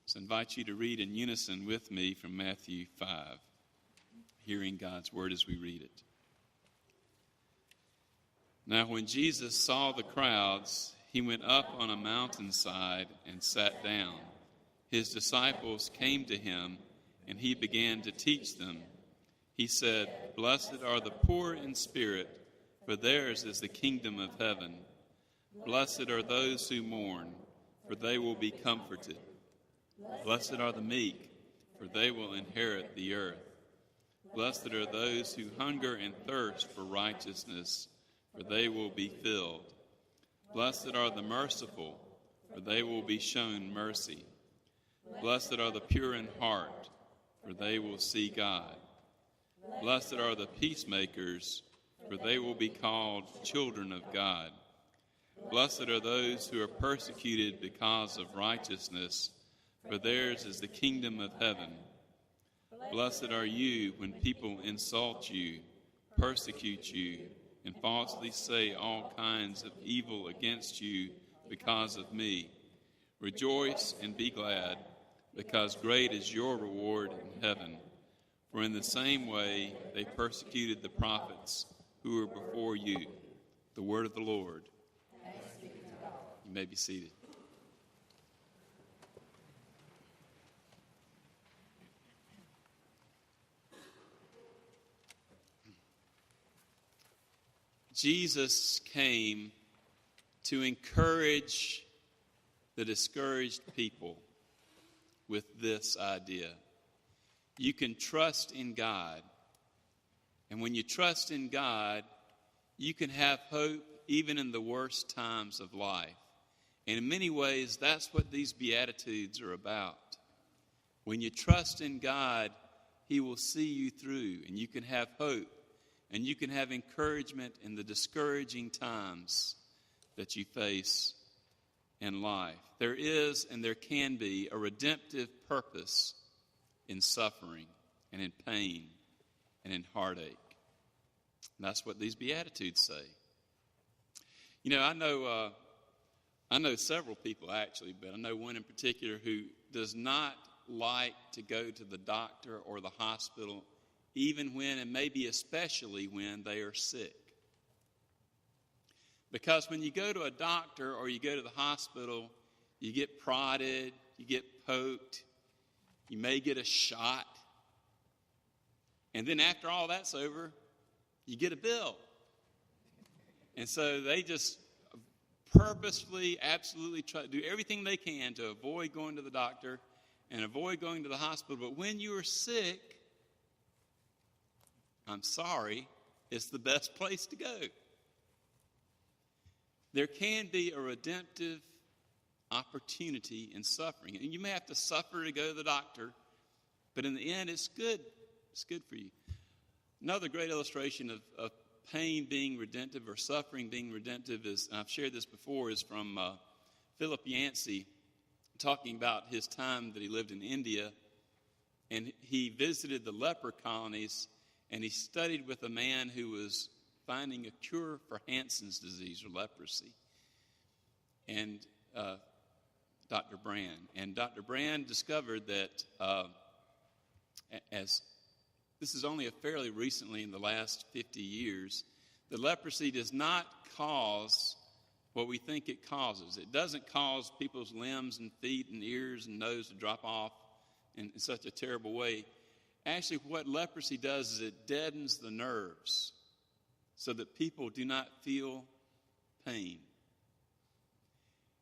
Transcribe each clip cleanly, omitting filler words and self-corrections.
So I invite you to read in unison with me from Matthew 5, hearing God's word as we read it. Now when Jesus saw the crowds, he went up on a mountainside and sat down. His disciples came to him, and he began to teach them. He said, "Blessed are the poor in spirit, for theirs is the kingdom of heaven. Blessed are those who mourn, for they will be comforted. Blessed are the meek, for they will inherit the earth. Blessed are those who hunger and thirst for righteousness, for they will be filled. Blessed are the merciful, for they will be shown mercy. Blessed are the pure in heart, for they will see God. Blessed are the peacemakers, for they will be called children of God. Blessed are those who are persecuted because of righteousness, for theirs is the kingdom of heaven. Blessed are you when people insult you, persecute you, and falsely say all kinds of evil against you because of me. Rejoice and be glad, because great is your reward in heaven. For in the same way they persecuted the prophets who were before you." The word of the Lord. You may be seated. Jesus came to encourage the discouraged people with this idea. You can trust in God. And when you trust in God, you can have hope even in the worst times of life. And in many ways, that's what these Beatitudes are about. When you trust in God, He will see you through, and you can have hope, and you can have encouragement in the discouraging times that you face in life. There is and there can be a redemptive purpose in suffering and in pain and in heartache. And that's what these Beatitudes say. You know, I know several people actually, but I know one in particular who does not like to go to the doctor or the hospital, even when, and maybe especially when, they are sick. Because when you go to a doctor or you go to the hospital, you get prodded, you get poked, you may get a shot. And then after all that's over, you get a bill. And so they just purposefully, absolutely try to do everything they can to avoid going to the doctor and avoid going to the hospital. But when you are sick, I'm sorry, it's the best place to go. There can be a redemptive opportunity in suffering. And you may have to suffer to go to the doctor, but in the end, it's good. It's good for you. Another great illustration of pain being redemptive or suffering being redemptive is, and I've shared this before, is from Philip Yancey, talking about his time that he lived in India. And he visited the leper colonies, and he studied with a man who was finding a cure for Hansen's disease or leprosy, and Dr. Brand. And Dr. Brand discovered that as this is only a fairly recently in the last 50 years, the leprosy does not cause what we think it causes. It doesn't cause people's limbs and feet and ears and nose to drop off in such a terrible way. Actually, what leprosy does is it deadens the nerves so that people do not feel pain.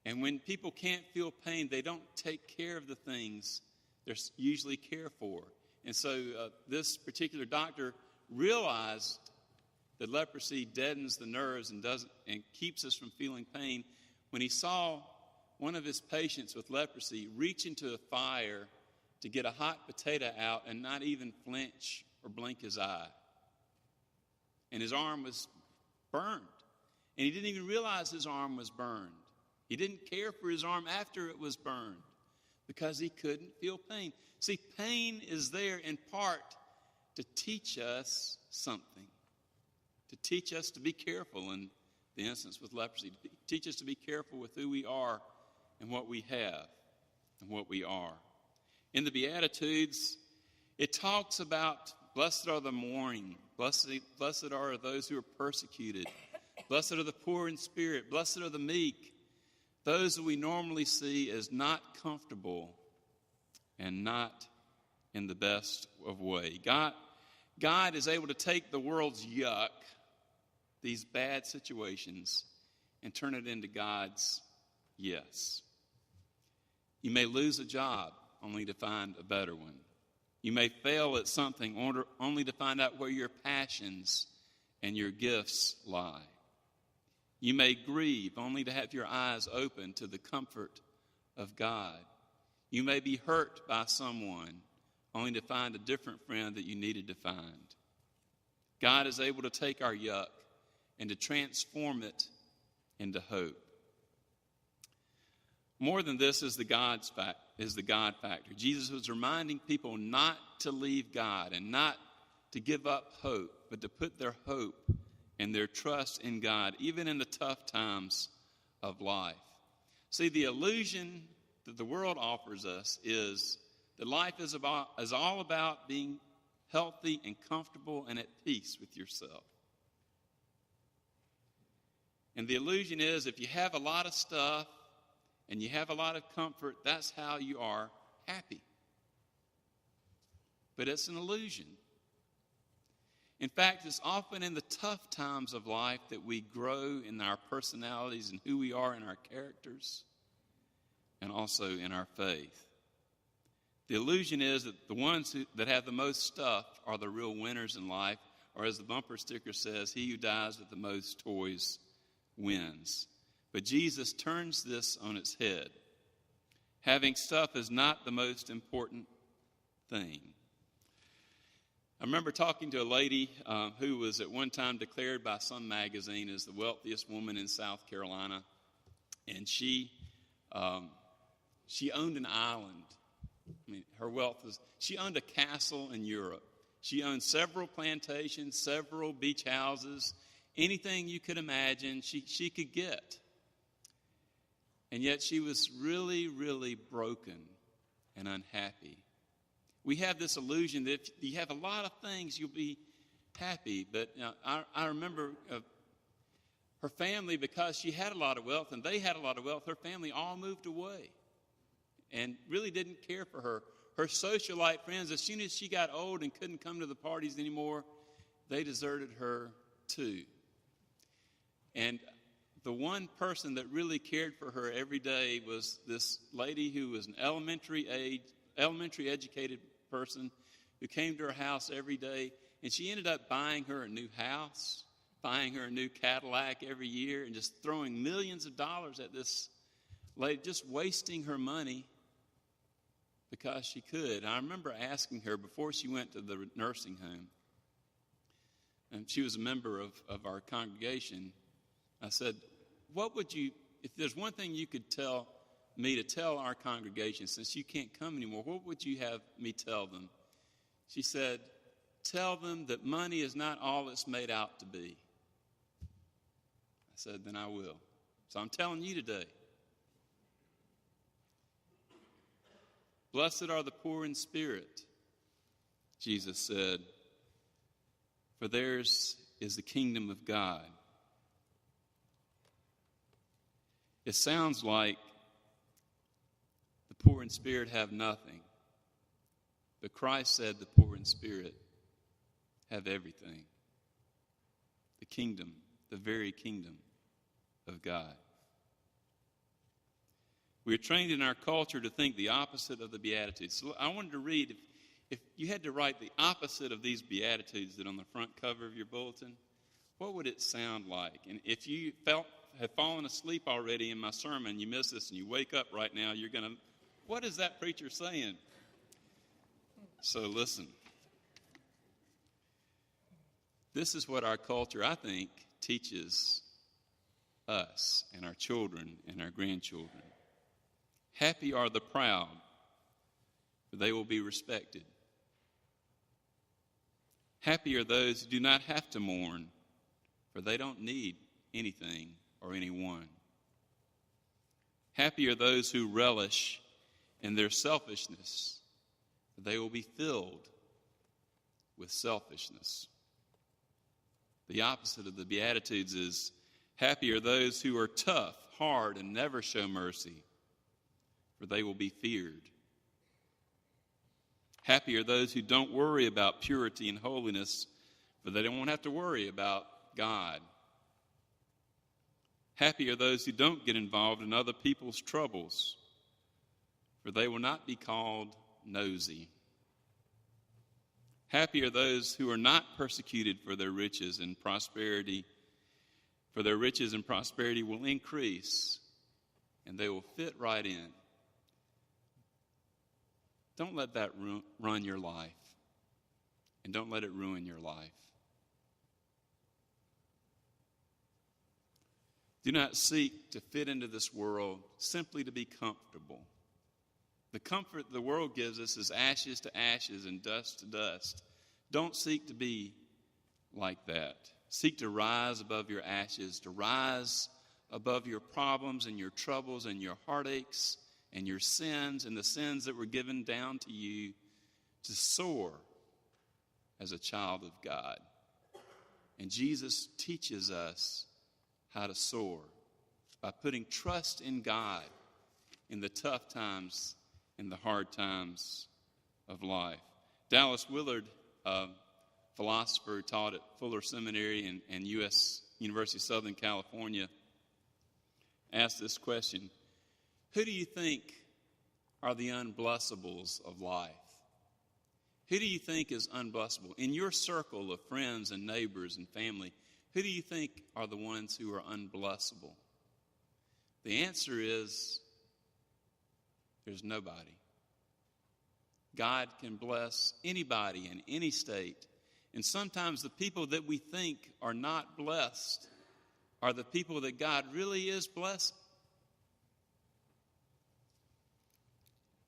And when people can't feel pain, they don't take care of the things they're usually cared for. And so this particular doctor realized that leprosy deadens the nerves and keeps us from feeling pain when he saw one of his patients with leprosy reach into a fire to get a hot potato out and not even flinch or blink his eye. And his arm was burned. And he didn't even realize his arm was burned. He didn't care for his arm after it was burned because he couldn't feel pain. See, pain is there in part to teach us something, to teach us to be careful in the instance with leprosy, to teach us to be careful with who we are and what we have and what we are. In the Beatitudes, it talks about blessed are the mourning, blessed are those who are persecuted, blessed are the poor in spirit, blessed are the meek, those that we normally see as not comfortable and not in the best of way. God is able to take the world's yuck, these bad situations, and turn it into God's yes. You may lose a job only to find a better one. You may fail at something only to find out where your passions and your gifts lie. You may grieve only to have your eyes open to the comfort of God. You may be hurt by someone only to find a different friend that you needed to find. God is able to take our yuck and to transform it into hope. More than this is the God factor. Jesus was reminding people not to leave God and not to give up hope, but to put their hope and their trust in God, even in the tough times of life. See, the illusion that the world offers us is that life is all about being healthy and comfortable and at peace with yourself. And the illusion is if you have a lot of stuff and you have a lot of comfort, that's how you are happy. But it's an illusion. In fact, it's often in the tough times of life that we grow in our personalities and who we are in our characters and also in our faith. The illusion is that the ones that have the most stuff are the real winners in life, or as the bumper sticker says, he who dies with the most toys wins. But Jesus turns this on its head. Having stuff is not the most important thing. I remember talking to a lady who was at one time declared by some magazine as the wealthiest woman in South Carolina. And she owned an island. I mean, her wealth was, she owned a castle in Europe. She owned several plantations, several beach houses, anything you could imagine she could get. And yet she was really, really broken and unhappy. We have this illusion that if you have a lot of things, you'll be happy. But I remember her family, because she had a lot of wealth and they had a lot of wealth, her family all moved away and really didn't care for her. Her socialite friends, as soon as she got old and couldn't come to the parties anymore, they deserted her too. And the one person that really cared for her every day was this lady who was an elementary educated person who came to her house every day, and she ended up buying her a new house, buying her a new Cadillac every year, and just throwing millions of dollars at this lady, just wasting her money because she could. And I remember asking her before she went to the nursing home, and she was a member of our congregation, I said, what would you, if there's one thing you could tell me to tell our congregation, since you can't come anymore, what would you have me tell them? She said, tell them that money is not all it's made out to be. I said, then I will. So I'm telling you today. Blessed are the poor in spirit, Jesus said, for theirs is the kingdom of God. It sounds like the poor in spirit have nothing. But Christ said the poor in spirit have everything. The kingdom, the very kingdom of God. We are trained in our culture to think the opposite of the Beatitudes. So I wanted to read, if you had to write the opposite of these Beatitudes that are on the front cover of your bulletin, what would it sound like? And if you have fallen asleep already in my sermon, you miss this, and you wake up right now, you're going to, what is that preacher saying? So listen. This is what our culture, I think, teaches us and our children and our grandchildren. Happy are the proud, for they will be respected. Happy are those who do not have to mourn, for they don't need anything or anyone. Happy are those who relish in their selfishness, for they will be filled with selfishness. The opposite of the Beatitudes is, happy are those who are tough, hard, and never show mercy, for they will be feared. Happy are those who don't worry about purity and holiness, for they won't have to worry about God. Happy are those who don't get involved in other people's troubles, for they will not be called nosy. Happy are those who are not persecuted for their riches and prosperity, for their riches and prosperity will increase, and they will fit right in. Don't let that run your life, and don't let it ruin your life. Do not seek to fit into this world simply to be comfortable. The comfort the world gives us is ashes to ashes and dust to dust. Don't seek to be like that. Seek to rise above your ashes, to rise above your problems and your troubles and your heartaches and your sins and the sins that were given down to you, to soar as a child of God. And Jesus teaches us how to soar by putting trust in God in the tough times, in the hard times of life. Dallas Willard, a philosopher who taught at Fuller Seminary and U.S. University of Southern California, asked this question: who do you think are the unblessables of life? Who do you think is unblessable? In your circle of friends and neighbors and family, who do you think are the ones who are unblessable? The answer is there's nobody. God can bless anybody in any state. And sometimes the people that we think are not blessed are the people that God really is blessing.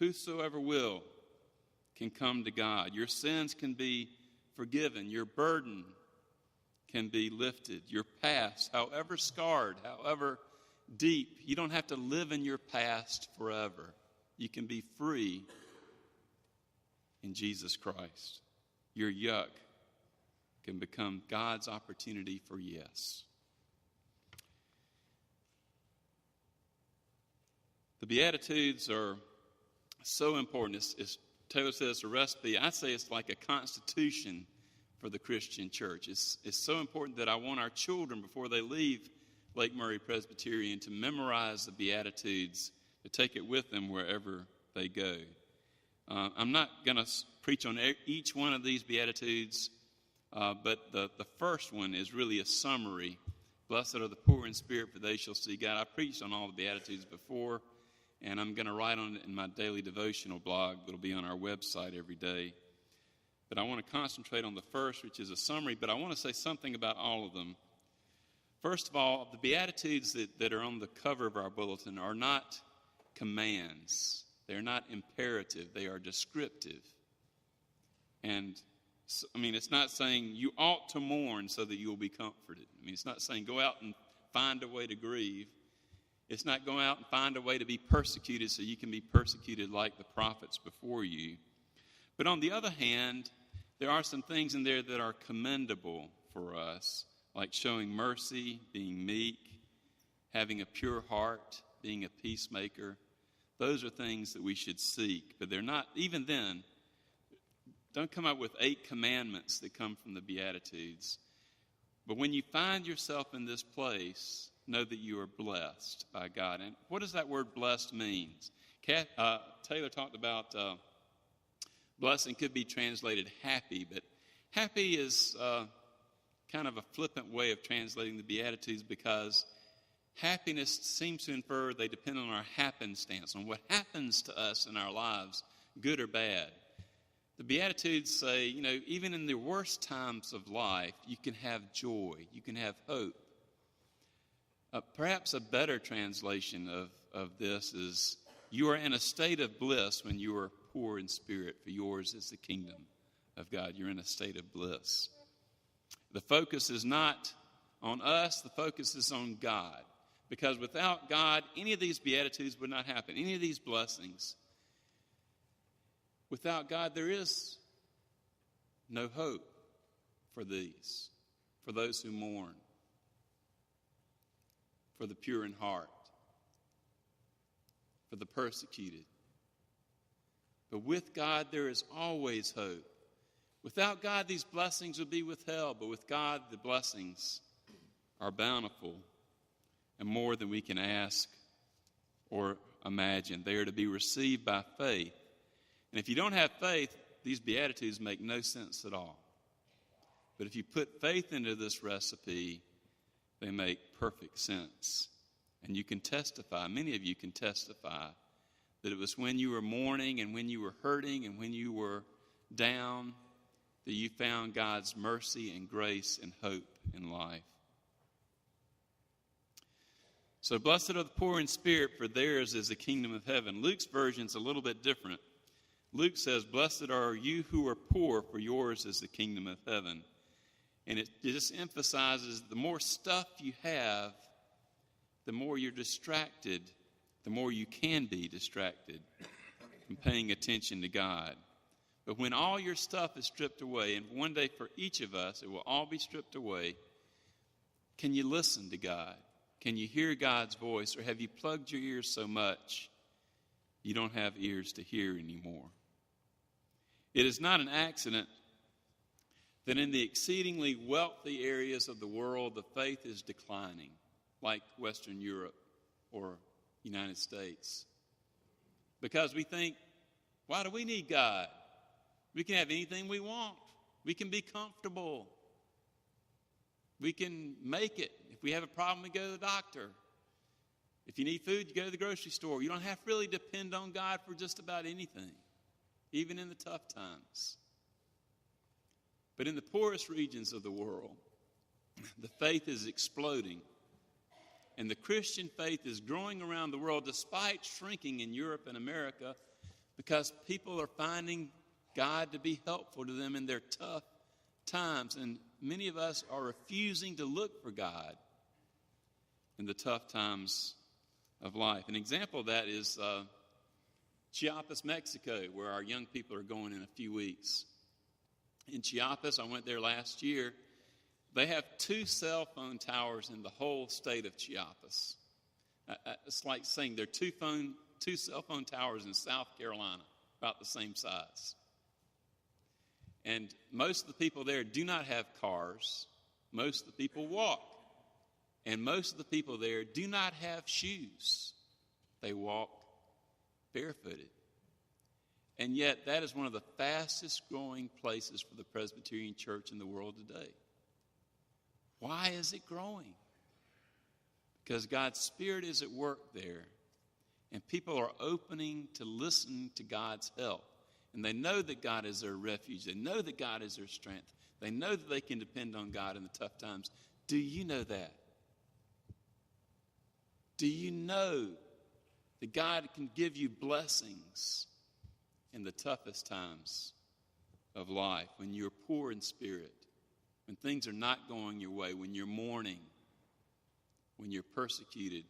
Whosoever will can come to God. Your sins can be forgiven. Your burden can be lifted. Your past, however scarred, however deep, you don't have to live in your past forever. You can be free in Jesus Christ. Your yuck can become God's opportunity for yes. The Beatitudes are so important. It's Taylor says it's a recipe. I say it's like a constitution for the Christian church. It's so important that I want our children, before they leave Lake Murray Presbyterian, to memorize the Beatitudes, to take it with them wherever they go. I'm not going to preach on each one of these Beatitudes, but the first one is really a summary. Blessed are the poor in spirit, for they shall see God. I preached on all the Beatitudes before, and I'm going to write on it in my daily devotional blog that'll be on our website every day. But I want to concentrate on the first, which is a summary, but I want to say something about all of them. First of all, the Beatitudes that are on the cover of our bulletin are not commands. They're not imperative. They are descriptive. And, it's not saying you ought to mourn so that you will be comforted. It's not saying go out and find a way to grieve. It's not going out and find a way to be persecuted so you can be persecuted like the prophets before you. But on the other hand, there are some things in there that are commendable for us, like showing mercy, being meek, having a pure heart, being a peacemaker. Those are things that we should seek. But they're not, even then, don't come up with 8 commandments that come from the Beatitudes. But when you find yourself in this place, know that you are blessed by God. And what does that word blessed mean? Taylor talked about blessing could be translated happy, but happy is kind of a flippant way of translating the Beatitudes, because happiness seems to infer they depend on our happenstance, on what happens to us in our lives, good or bad. The Beatitudes say, even in the worst times of life, you can have joy, you can have hope. Perhaps a better translation of this is, you are in a state of bliss when you are poor in spirit, for yours is the kingdom of God. You're in a state of bliss. The focus is not on us, the focus is on God. Because without God, any of these Beatitudes would not happen. Any of these blessings Without God, there is no hope for these, for those who mourn, for the pure in heart, for the persecuted. But with God, there is always hope. Without God, these blessings would be withheld, but with God, the blessings are bountiful and more than we can ask or imagine. They are to be received by faith. And if you don't have faith, these Beatitudes make no sense at all. But if you put faith into this recipe, they make perfect sense. And you can testify, many of you can testify, that it was when you were mourning and when you were hurting and when you were down that you found God's mercy and grace and hope in life. So blessed are the poor in spirit, for theirs is the kingdom of heaven. Luke's version is a little bit different. Luke says, blessed are you who are poor, for yours is the kingdom of heaven. And it just emphasizes the more stuff you have, the more you're distracted, the more you can be distracted from paying attention to God. But when all your stuff is stripped away, and one day for each of us it will all be stripped away, can you listen to God? Can you hear God's voice, or have you plugged your ears so much you don't have ears to hear anymore? It is not an accident that in the exceedingly wealthy areas of the world, the faith is declining, like Western Europe or United States. Because we think, why do we need God? We can have anything we want. We can be comfortable. We can make it. If we have a problem, we go to the doctor. If you need food, you go to the grocery store. You don't have to really depend on God for just about anything, even in the tough times. But in the poorest regions of the world, the faith is exploding. And the Christian faith is growing around the world despite shrinking in Europe and America, because people are finding God to be helpful to them in their tough times. And many of us are refusing to look for God in the tough times of life. An example of that is Chiapas, Mexico, where our young people are going in a few weeks. In Chiapas, I went there last year. They have 2 cell phone towers in the whole state of Chiapas. It's like saying there are 2 cell phone towers in South Carolina, about the same size. And most of the people there do not have cars. Most of the people walk. And most of the people there do not have shoes. They walk barefooted. And yet, that is one of the fastest growing places for the Presbyterian Church in the world today. Why is it growing? Because God's Spirit is at work there. And people are opening to listen to God's help. And they know that God is their refuge. They know that God is their strength. They know that they can depend on God in the tough times. Do you know that? Do you know that God can give you blessings in the toughest times of life, when you're poor in spirit, when things are not going your way, when you're mourning, when you're persecuted?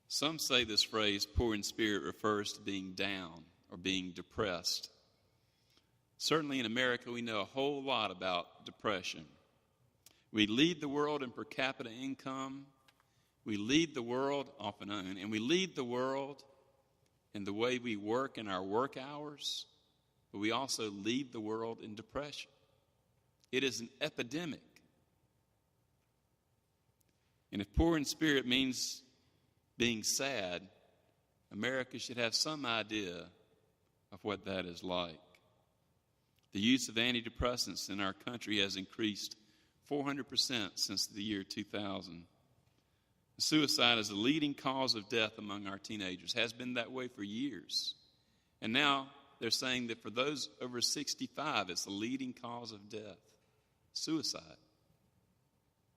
Some say this phrase, poor in spirit, refers to being down or being depressed. Certainly in America, we know a whole lot about depression. We lead the world in per capita income. We lead the world off and on, and we lead the world in the way we work in our work hours, but we also lead the world in depression. It is an epidemic. And if poor in spirit means being sad, America should have some idea of what that is like. The use of antidepressants in our country has increased 400% since the year 2000. Suicide is the leading cause of death among our teenagers, has been that way for years. And now they're saying that for those over 65, it's the leading cause of death, suicide,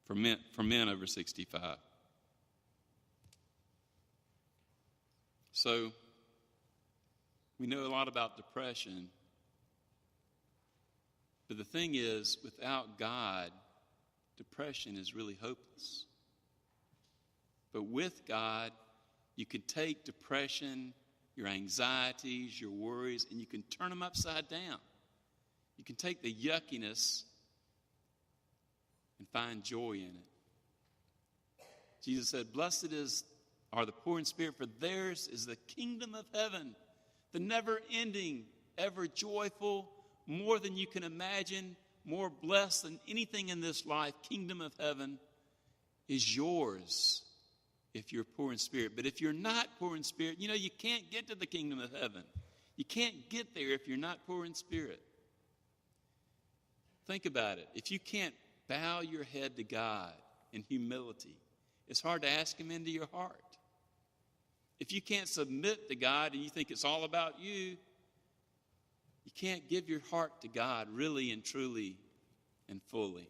for men over 65. So we know a lot about depression, but the thing is, without God, depression is really hopeless. But with God, You can take depression, your anxieties, your worries, and you can turn them upside down. You can take the yuckiness and find joy in it. Jesus said, "Blessed are the poor in spirit, for theirs is the kingdom of heaven." The never-ending, ever joyful, more than you can imagine, more blessed than anything in this life, kingdom of heaven is yours if you're poor in spirit. But if you're not poor in spirit, you can't get to the kingdom of heaven. You can't get there if you're not poor in spirit. Think about it. If you can't bow your head to God in humility, it's hard to ask him into your heart. If you can't submit to God and you think it's all about you, you can't give your heart to God really and truly and fully.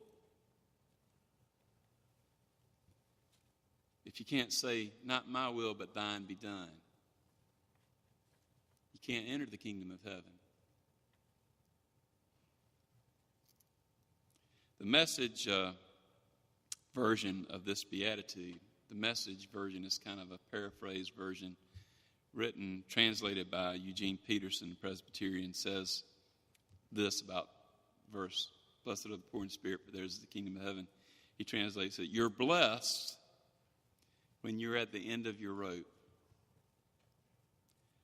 If you can't say, "Not my will, but thine be done," you can't enter the kingdom of heaven. The Message version of this beatitude, the Message version is kind of a paraphrased version, translated by Eugene Peterson, Presbyterian, says this about verse, "Blessed are the poor in spirit, for theirs is the kingdom of heaven." He translates it, "You're blessed when you're at the end of your rope.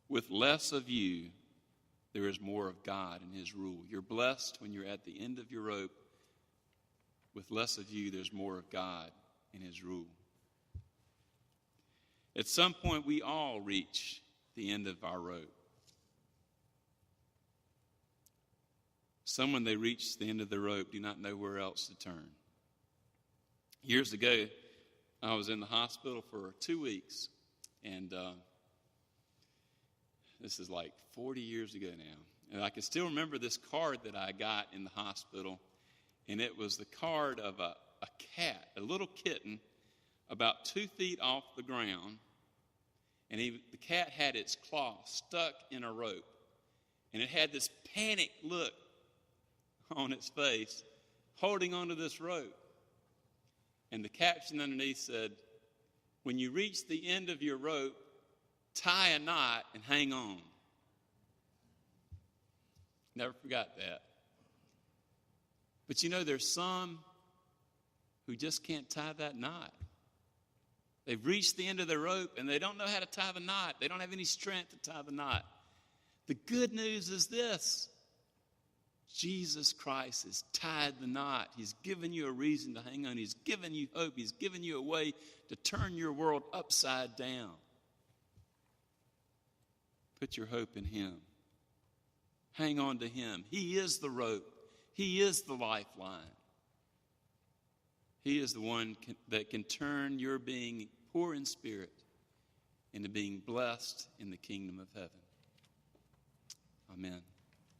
With less of you, there is more of God and his rule." You're blessed when you're at the end of your rope. With less of you, there's more of God and his rule. At some point, we all reach the end of our rope. Some, when they reach the end of the rope, do not know where else to turn. Years ago, I was in the hospital for 2 weeks, and this is like 40 years ago now. And I can still remember this card that I got in the hospital, and it was the card of a cat, a little kitten, about 2 feet off the ground, and the cat had its claw stuck in a rope, and it had this panic look on its face, holding onto this rope. And the caption underneath said, "When you reach the end of your rope, tie a knot and hang on." Never forgot that. But there's some who just can't tie that knot. They've reached the end of their rope and they don't know how to tie the knot. They don't have any strength to tie the knot. The good news is this: Jesus Christ has tied the knot. He's given you a reason to hang on. He's given you hope. He's given you a way to turn your world upside down. Put your hope in him. Hang on to him. He is the rope. He is the lifeline. He is the one that can turn your being poor in spirit into being blessed in the kingdom of heaven. Amen.